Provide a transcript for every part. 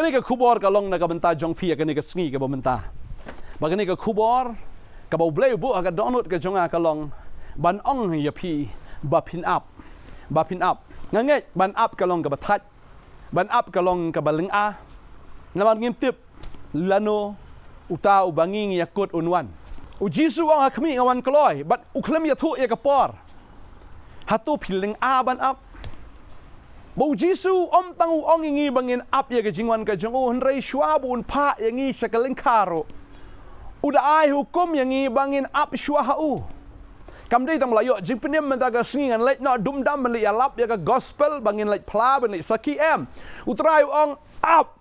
Kani ka Khubor ka long na ka banta jong fia kani ka sngi ka banta. Bagani ka Khubor ka bau bleu bu ka donut ka jonga ka long ban ong ya pi ba phin up. Nganget ban up ka long ka batat. Ban up ka long ka baling a. Naman ngim tip lano uta ubanging yakut unwan. U Jisu ang akmi ngawan kloy but uklem ya thu ya kapor. Hatu piling a ban up. Bau Jisu tang ong ingi bangin up ya ka jingwan ka jong henrei shwa bun pa yangi sakaling karo. Uda ai hukum yangi bangin up shwa hau. Kamdei tang melayo jing penem mentaga singan lek no dum dam meli alap ya ka gospel bangin lek pla bani saki em. Utrai ong up.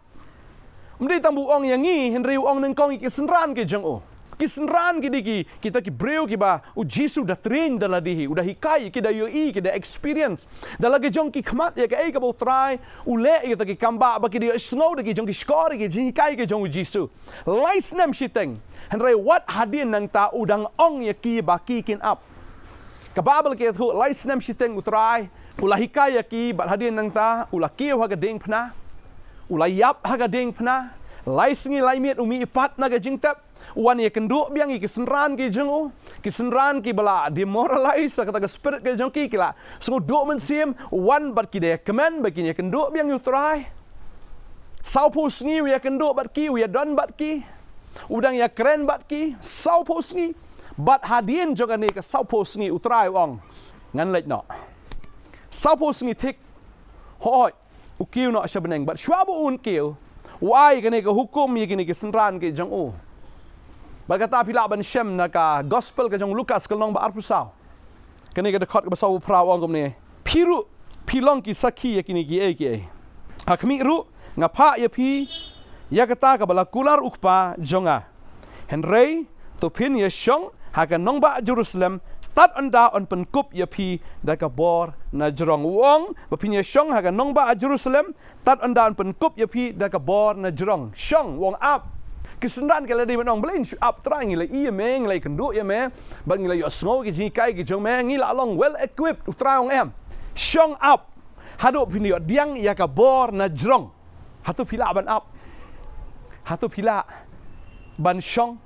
Mdei tang bu ong yangi henrei ong nengkong ki senran ke jong Kisenran kita ki breu ki ba u Jisu da train dala dihi udah hikai ki da yoi ki da experience dala ke jong ki khmat ya ka ei ka bo trai u le kita ki kamba ba ki dia snow da ki jong ki score ki jing hikai ke jong u Jisu lais nam shiteng henrei what hadin nang ta udang ong ya ki ba ki kin up ka babel ke thu lais nam shiteng u trai ula hikai ya ki ba hadin nang ta ula kiu ha ka ding phna ula yap ha ka ding phna lais ngi lai miet umi ipat na ka jing tap wan ye kenduk biang ki senran ki jengu ki senran ki bala demoralize kata spirit ki jong ki la sungu duk men sim wan bat ki de kemen bagi ye kenduk biang you try sau pus ni ye kenduk bat ki ye don bat ki udang ya keren bat ki sau pus ni bat hadien joga ni ka sau pus ni utrai ong ngan lek no sau pus ni tik hoi ukiu no shabeneng bat shwabu un kiu wai ka ni ka hukum ye ki senran ki jong Berkata pila ban Shem na ka gospel ka jong Lukas kalong ba arpusau. Kani ka dekot ka basau prau ong ni. Piru pilong ki saki ya kini ki e. Hakmi ru ngapa ya pi ya kata ka bala kular ukpa jonga. Henrei to pin ya shong ha ka nong ba Jerusalem tat anda on penkup ya pi da ka bor na jrong wong ba pin ya shong ha ka nong ba Jerusalem tat anda on penkup ya pi da ka bor na jrong. Shong wong up Kisendan kalau dia menang belin up try ngila iya meng lai kenduk ya me bang ngila yo snow ki jikai ki jong meng ngila long well equipped utrai ong em shong up hadu pinio diang ya ka bor na jrong hatu pila ban up hatu pila ban shong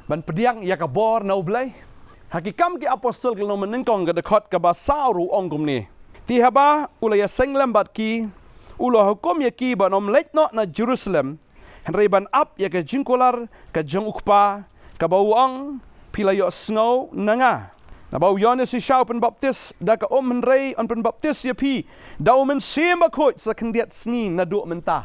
ban pediang ya ka bor na ublai hakikam ki apostol kalau menengkong ga dekot ka basaru ong kum ni ti haba ulaya senglam bat ki ulo hukum ya ki banom lek no na Jerusalem Henry ban up ya ke jingkolar ke jong ukpa ke bauang pilayo snow nanga na bau Yohanes si shau pen baptis da ka Henry on pen baptis ya pi da men semba khot sa kendiat sngi na do menta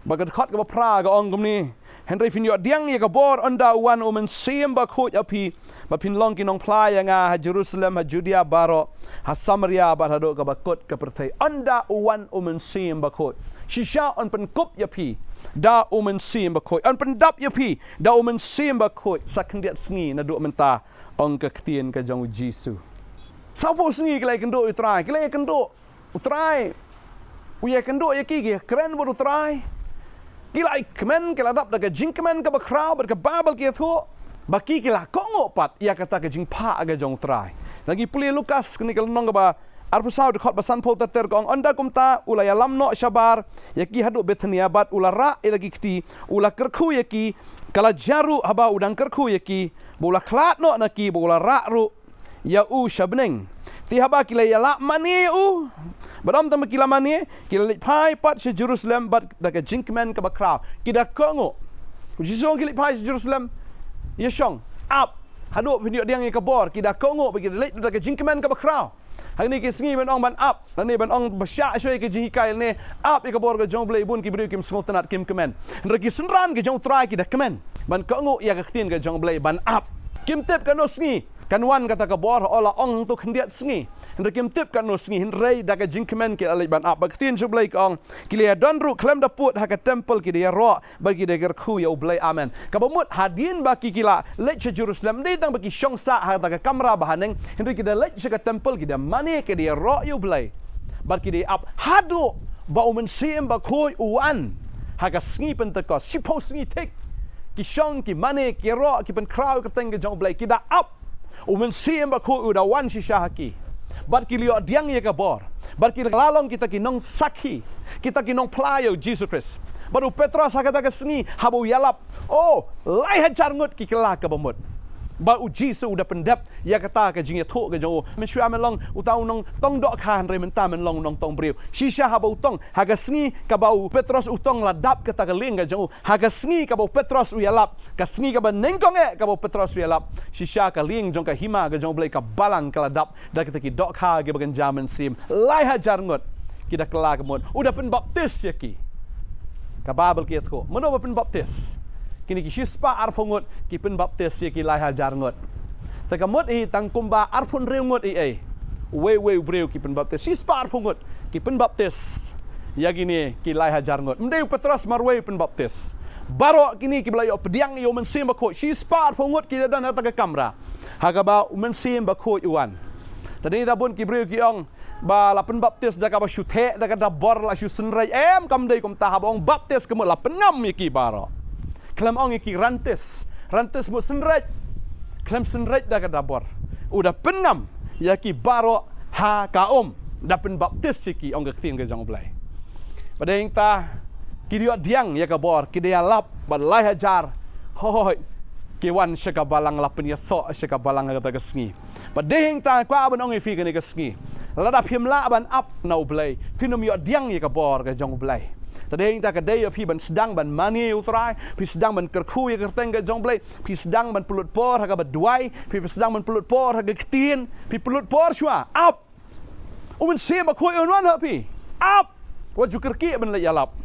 bagat khot ka pra ga ong gumni Henry fin yo diang ya ka bor onda wan men semba khot ya pi ba pin long ki nong playa nga ha Jerusalem ha Judea baro ha Samaria ba ha do ka bakot ka perthai onda wan men semba khot shisha on pen kup ya pi da umen sim bakoi an pendap ya pi da umen sim bakoi sakendiat sngi na do menta ong ka ktien ka jong Jisu sapo sngi klai kendo utrai klai kendo utrai uya kendo ya ki keren bur utrai kilai kemen kala dap da ka jing kemen ka ba crowd ka babel ki thu baki kila kongo pat ya kata ka jing pa aga jong trai lagi puli Lukas kini kala nong ba arpusau dekot basan Potternet gong onda kumta ulaya lamno shabar yaki hadu Bethania bat ulara elagi kti ula kerku yaki kala jaru haba udang kerku yaki bola klat no naki bola ru ya u shabneng ti haba kila ya la mani u badam tam kila mani kila pai pat se Jerusalem bat daga jinkman ka bakraw kida kongo jisong kila pai se Jerusalem yeshong up hadu video diang ka bor kida kongo bagi lek daga jinkman ka bakraw Hari ni kisngi ban ong ban up, nani ban ong basya shoy ke jikai ne up ke bor ke jong blai bun ki bru kim smotanat kim kemen. Regi senran ke jong try ki da kemen. Ban ka ngo ya ka khtin ke jong blai ban up. Kim tip kan no sngi, kan wan kata ka bor ola ong tu khendiat sngi. Regi kim tip kan no sngi hinrei da ka jing kemen ke alai ban up. Ba khtin ju blai ka ong kilia don ru klem da put ha ka temple ki dia ro bagi de ger khu ya blai amen. Ka bamut hadin baki kila lech Jerusalem dei tang baki shong sa ha da ka kamera bahaneng hinrei ki da lech ka temple ki da mani ke dia ro you blai. Bar ki dia up hadu ba umen sim ba khoi uan ha ka sngi pentekos sipo sngi tek ki shong ki mani ki ro ki pen crowd ka teng ke jong blai ki da up umen sim ba khoi u da wan shisha haki bat kilio diang ye ka bor bat kil lalong kita kinong sakhi kita kinong playo Jesus Christ baru Petrus hakata ka sengi habu yalap lai hajar ngut ki kela ka bomot ba uji su udah pendap ya kata ka jing ya tho ka jo men shua men long utau nong tong dok khan re men ta men long nong tong briu shisha habu tong haga sengi ka bau Petrus utong ladap kata ka ling ka jo haga sengi ka bau Petrus uyalap ka sengi ka ban nengkong ka bau Petrus uyalap shisha ka ling jong ka hima ka jong blai ka balang ka ladap da kita ki dok kha ge bagan jaman sim lai hajar ngut kita kela ka mod udah pen baptis ya ki ka babel ki tho meno pen baptis kini ki shispa arphongot ki pen baptis ye ki lai hajar ngot ta kamot tang kumba arphon reu ngot we breu ki pen baptis shispa arphongot ki pen baptis ya gini ki lai hajar ngot mdeu Petrus marwe pen baptis baro kini ki blayo pediang yo men sim bakho shispa arphongot ki dan ta ka kamra hagaba men sim bakho iwan tadi ta bun ki breu ki ong ba la pen baptis da ka ba shuthe da ka da bor la shu senrai kam dei kom ta habong baptis kemot la pengam ye ki baro Klem ong iki rantis mu senret klem senret da kadabor udah pengam yaki baro ha kaom dapen baptis iki ong gektin ke jong blai pada yang ta kidio diang ya kabor kidia lap balai hajar hoi kiwan syaka balang lapen ya so syaka balang kata kesngi pada yang ta kwa abon ong ifi ke kesngi ladap himla ban up nau blai finom yo diang ya kabor ke jong blai Tadi yang tak kedai pi ban sedang ban mani utrai, pi sedang ban kerku ya kerteng ke jong blai, pi sedang ban pelut por haga baduai, pi sedang ban pelut por haga ketien, pi pelut por shua up. Umen sem ba khoi onwan ha pi. Up. Wa jukerki ban le yalap.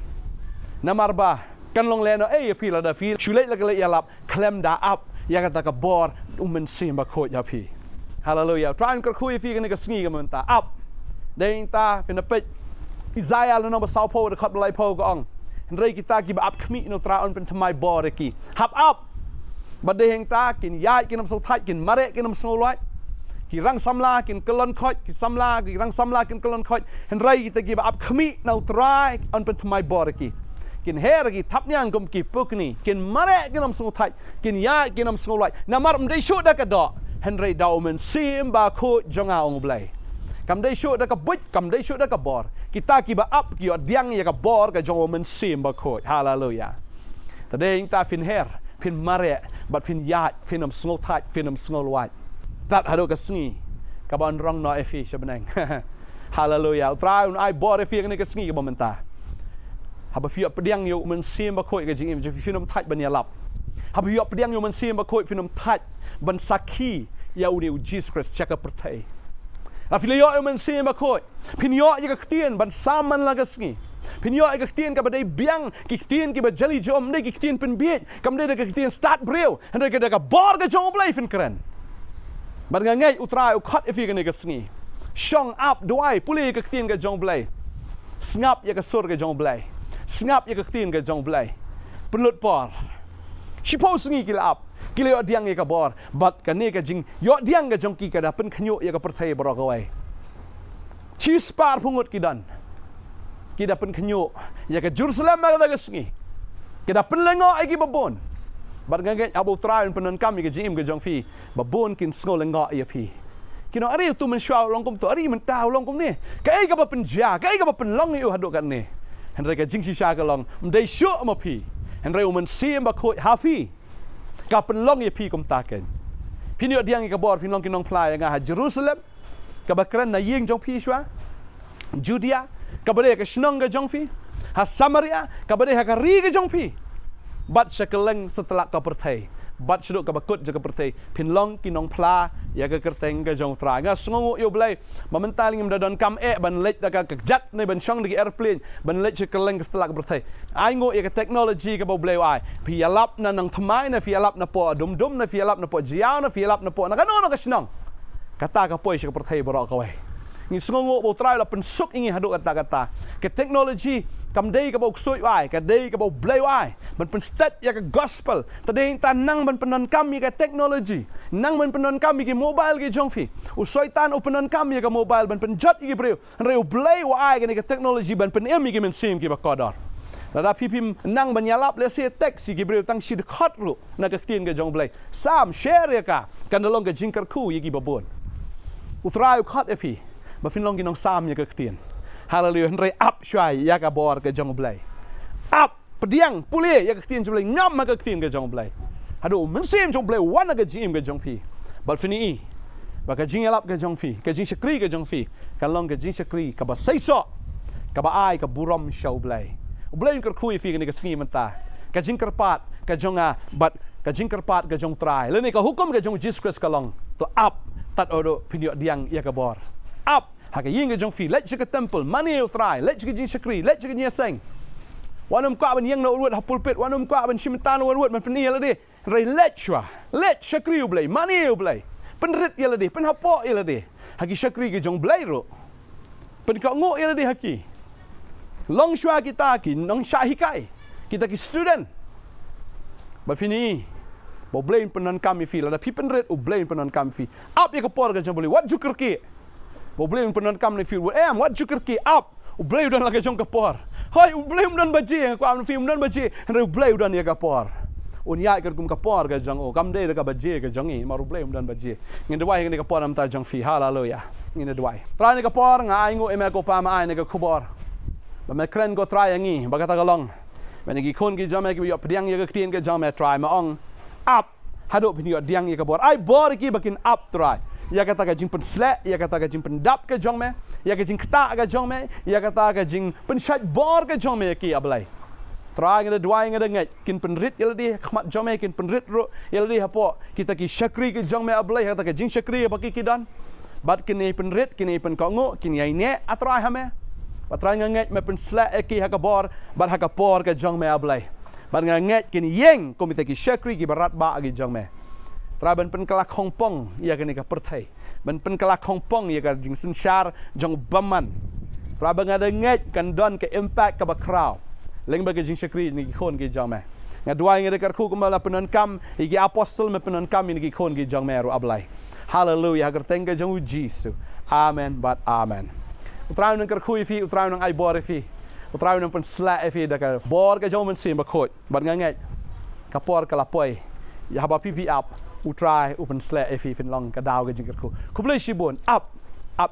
Namarba kan long leno pi la da fi, shulai la le yalap, klem da up ya kata ka bor umen sem ba khoi ya pi. Hallelujah. Try kerku fi kan ke sngi ka menta up. Deng ta finapet Isaiah lo nomor saupo de khat balai po ko ong rei kita ki ba ap khmi no tra on pen thamai bor ki hap up bade heng ta kin yai kin nam so thai kin mare kin nam so loi ki rang samla kin kolon khoi ki samla ki rang samla kin kolon khoi rei kita ki ba ap khmi no tra on pen thamai bor ki kin her ki thap nyang gom ki pukni kin mare kin nam so thai kin yai kin nam so loi namar mdei shu da ka do rei dau men sim ba kho jonga ong blai kam dei shu da ka buj kam dei shu da ka bor kita ki ba up ki diang ya ka bor ka jong men sim ba kho hallelujah tadeng ta fin her fin mare bat fin ya finam snol thai finam snol wat tat hado ka sngi ka ban rong no efi shabeneng hallelujah trai un ai bor efi ni ka sngi ka bomenta haba fi pediang yo men sim ba kho ka jing im finam thai ban ya lap haba yo pediang yo men sim ba kho finam thai ban sakhi ya u Jesus Christ chaka pertai Afilio men sim ba khoi pinyo ya ka tien ban saman la ka sngi pinyo ya ka tien ka ba dei biang ki tien ki ba jali jom dei ki tien pen biet kam dei ka tien start breu han dei ka bor ka jong blai fin kren ban nga ngai utrai u khat ifi ka ne ka sngi shong up duai puli ka tien ka jong blai snap ya ka sur ka jong blai snap ya ka tien ka jong blai pelut por sipo sngi kila up kila yo diang ye ka bor bat ka ne ka jing yo diang ka jong ki ka da pen khnyo ye ka perthai bro ka wai chi spar pungut ki dan ki da pen khnyo ye ka Jerusalem ma ka sngi ki da pen lengo ai ki babon bat nga ngai abu trai pen kam ye ka jing ka jong fi babon kin sngo lengo ye pi kino ari tu men shwa long kom to ari men taw long kom ni ka ai ka ba pen ja ka ai ka ba pen long yu hadu kan ni han re ka jing si sha ka long mdei shu ma pi han re men sim ba khoi hafi ka penlong ye pi kom taken pinyo diang ka bor pinlong kinong plai nga Jerusalem ka bakran na yeng jong pi shwa Judea ka bare ka shnong ga jong fi ha Samaria ka bare ha ka ri ga jong pi bat shakeleng setelah ka perthai bat shuduk ka bakut jaga perthai pinlong kinong pla ya ka kerteng ga jong tra nga sngo yo blai mamentaling im dadon kam ban lech da ka jat ne ban shong di airplane ban lech shakeleng setelah ka perthai ai ngo ya ka technology ka bo blai ai pi alap na Nongthymmai na fi alap na po dum na fi alap na po jiao na fi alap na po na kanono ka snong kata ka poi ka perthai bro ka wai ni sngo bo trai la pensuk ingi hadu kata ke technology kam dei ka bo ksoi wai ka dei ka bo blai wai ban pen stat ya ka gospel tadeng tanang ban penon kam ya ka technology nang ban penon kam ki mobile ki jongfi u soitan u penon kam ya ka mobile ban pen jot ki breu reu blai wai ka technology ban pen em ki men sim ki ba kodor Lada pipim nang banyalap le se taxi ki breu tang sid khot ru na ka tien ka jong blai sam share ya ka kan dolong ka jingkar ku yi ki babon utrai u khot epi ba fin long ginong sam ya ke tien hallelujah henry up shwai ya ka bor ke jong blai up pediang pule ya ke tien jong blai ngam ma ke tien ke jong blai hado men sim jong blai wan ke jim ke jong pi ba fini ba ka jing elap ke jong fi ke jing shakri ke jong fi ka long ke jing shakri ka ba sai so ka ba ai ka buram show blai blai ke khui fi ke sngi menta ka jing kerpat ka jong bat ka jing kerpat ka jong trai le ni ka hukum ka jong Jesus Christ ka long to up tat odo pinyo diang ya ka bor up ha ka ying ka jong fi let ka temple mani trai let ka jing shakri let ka nya seng wanum ka ban yang no ruat ha pulpit wanum ka ban shimtan ruat man peni la de rai let shakri blai mani blai penrit ya la de pen hapo ya la de ha ki shakri ka jong blai ro pen ka ngo ya la de ha ki long shwa kita ki nong shahikai kita ki student ba fini bo blame penon kami fi la pi penret u blame penon kami fi up ya kapor ka jong blai what juker ki bo blame penon kami fi what juker ki up u blame dan la ka jong kapor hoi u blame dan baje ko am fi dan baje re blame dan ya kapor un ya ka kum kapor ka jong o kam de ka baje ka jong i maru blame dan baje ngin de wai ngin kapor am ta jong fi hallelujah ngin de wai tra ni kapor nga ai ngo eme ko pa ma ai ne ka khubor ba me kren go try ngi ba ka ta galong when gi khon gi jame gi yo pdiang ye ka tien ke jame try ma ong up hado pin yo diang ye ka bor ai bor ki bakin up try ya ka ta ka jing pen sle ya ka ta ka jing pen dap ke jong me ya ka jing kta ka jong me ya ka ta ka jing pen shat bor ke jong me ki ablai try ngi de dwai ngi de ngai kin pen rit ye di khmat jong me kin pen rit ro ye di hapo kita ki shakri ke jong me ablai ka ta ka jing shakri ba ki dan bat kin pen rit kin pen ko ngo kin ai ne atrai ha me patrai nganget me pen sla eki hakabor bar hakapor ke jong me ablai bar nganget kin yeng komite ki shakri ki barat ba agi jong me tra ban pen kalak hongpong ya kini ka perthai ban pen kalak hongpong ya ka jing sinshar jong baman tra ban ngada nget kan don ke impact ka ba crowd leng ba ke jing shakri ni khon ki jong me ngadwai ngada kar khu kumala penon kam igi apostol me penon kam ni ki khon ki jong me ro ablai hallelujah agar tengga jong Jesus amen but amen utrau nang kerkhui fi utrau nang ai bor fi utrau nang pen sla fi da ka bor ka jom sim ba khoi ban ngai ka por ka la poi ya ba pp up utrai upen sla fi fin long ka daw ka jing kerkhu kublai shibon up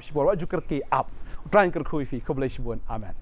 shibor wa ju kerki up utrau kerkhui fi kublai shibon amen